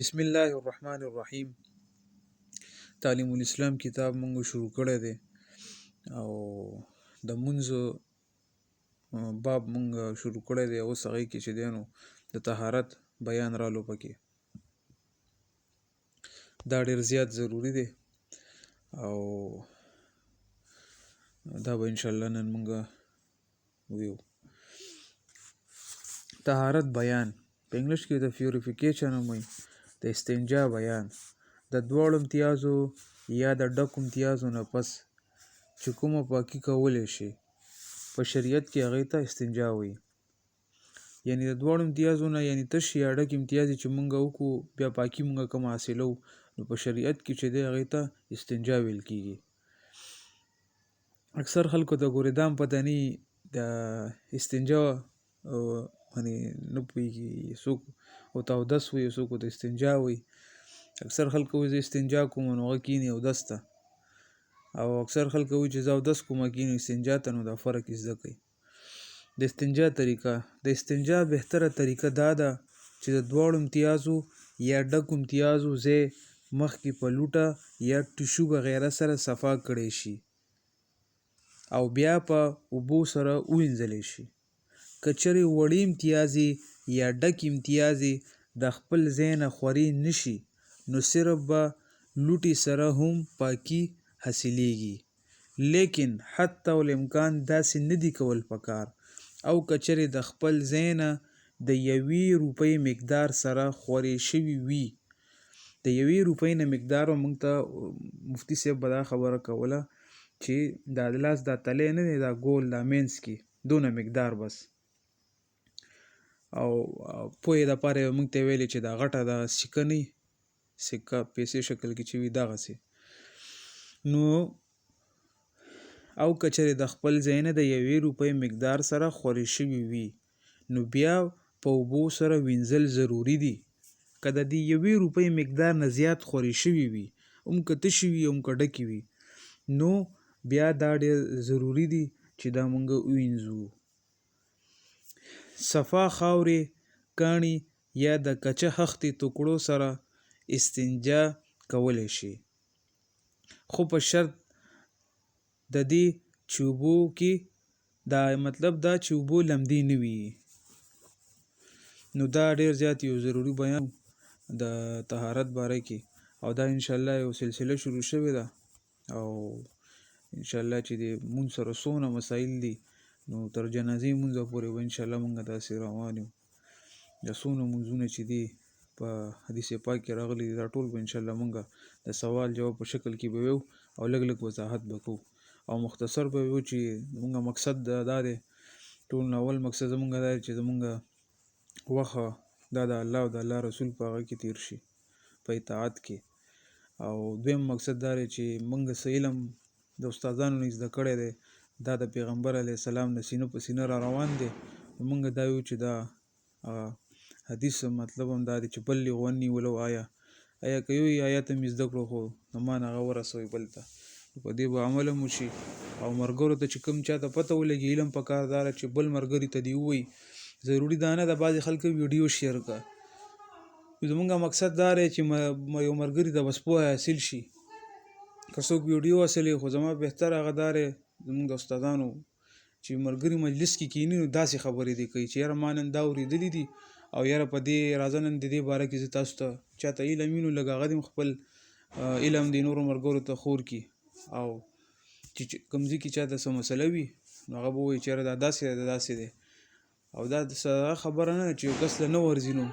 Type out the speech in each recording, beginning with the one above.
بسم الله الرحمن الرحیم. تعلیم الاسلام کتاب مونږ شروع کړی دی او د منځو باب مونږ شروع کړی دی. اوس هغې کې چې دی نو د طهارت بیان رالو پکې دا ډېر زیات ضروری دی او دا به انشاءالله نن مونږ ویو. طهارت بیان په انګلیش کې د پیوریفیکیشن هم وایي، د استنجا بیان د دواړو امتیازو یا د ډکو امتیازو نه پس چې کومه پاکي کولی شي په شریعت کې هغې ته استنجا وایي. یعنې د دواړو امتیازو نه یعنې تش یا ډک امتیاز چې مونږ وکړو بیا پاکي مونږ کوم حاصلو نو په شریعت کې چې دی هغې ته استنجا ویل کېږي. اکثر خلکو ته ګورې دا هم پته نه وي د استنجا نه پوهېږي، څوک ورته اودس وایي څوک ورته استنجا وایي. اکثر خلک وایي زه استنجا کوم نو هغه کښېني اودس ته، او اکثر خلک وایي چې زه اودس کوم هغه کښېني استنجا ته. نو دا فرق یې زده کړئ. د استنجا طریقه د استنجا بهتره طریقه دا ده چې د دواړو امتیازو یا ډکو امتیازو ځای مخکې په لوټه یا ټیشو وغیره سره صفا کړی شي او بیا په اوبو سره ووینځلی شي. که چېرې وړې امتیازې یا ډک امتیازې د خپل ځای نه خورې نه شي نو صرف به لوټې سره هم پاکي حاصلیږي، لیکن حتی الامکان داسې نه دي کول پکار. او که چېرې د خپل ځای نه د 1 روپۍ مقدار سره خورې شوي وي، د 1 روپۍ نه مقدار به موږ ته مفتي صاحب به دا خبره کوله چې دا د لاس دا تلی نه دی دا ګول دا مینځ کې دونه مقدار بس، او پوهې دپاره به موږ ته ویلې چې دا غټه دا سکه نه وي، سکه پیسې شکل کې چې وي دغسې نو. او که چېرې د خپل ځای نه د 1 روپۍ مقدار سره خورې شوي وي نو بیا په اوبو سره وینځل ضروري دي. که د دې 1 روپۍ مقدار نه زیات خورې شوي وي هم که تشې وي هم که ډکې وي نو بیا دا ډېر ضروري دي چې دا موږ ووینځو. صفا خاورې، کاڼي یا د کچه خښتې ټوکړو سره استنجا کولی شي، خو په شرط د دې چې اوبو کې دا مطلب دا چې اوبو لمدې نه وي. نو دا ډېر زیات یو ضروري بیان د طهارت باره کې، او دا انشاءالله یو سلسله شروع شوې ده او انشاءالله چې د مونځ سره څونه مسایل دي نو تر جنازې مونځه پورې به انشاءالله مونږ داسې روان یو. د څونه مونځونه چې دي په حدیث پاک کې راغلي دي دا ټول به انشاءالله مونږ د سوال جواب په شکل کې به ویو او لږ لږ وضاحت به کوو او مختصر به ویو چې زمونږ مقصد دا دی. ټول نه اول مقصد زمونږ دا دی چې زمونږ وخت دا د الله او د الله رسول په هغه کې تیر شي په اطاعت کې، او دویم مقصد دا دی چې مونږ څه علم د استادانو نه زده کړی دی دا د پیغمبر علیه السلام نه سینه په سینه را روان دی. مونږ دا ویو چې دا حدیث مطلب هم دا دی چې بلغوا عني ولو آیه که یو آیت هم زده کړو خو د ما نه هغه ورسوئ بل ته، په دې به عمل هم وشي. او ملګرو ته چې کوم چاته پته ولګي علم پکار دا ده چې بل ملګري ته دې ووایي. ضروري دا نه ده بعضې خلکو ویډیو شیر کړه. زمونږ مقصد دا دی چې یو ملګري ته بس پوهه حاصل شي. که څوک ویډیو حاصلوي خو زما بهتر هغه دا دی زمونږ د استادانو چې ملګري مجلس کې کښېني نو داسې خبرې دې کوي چې یاره ما نن دا اورېدلي دي او یاره په دې راځه نن د دې باره کې زه تاسو ته چاته علم وي نو لږ هغه دې خپل علم د نورو ملګرو ته خور کړي، او چې کوم ځای کې چاته څه مسله وي نو هغه به ووایي چې یاره دا داسې دی دا داسې دی. او دا خبره نه ده چې یو کس له نه ورځي نو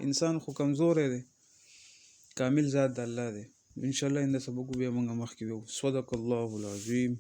انسان خو کمزوری دی، کامل ذات د الله دی. انشاءالله آینده سبق بیا موږ مخکې ویو. صدق الله العظیم.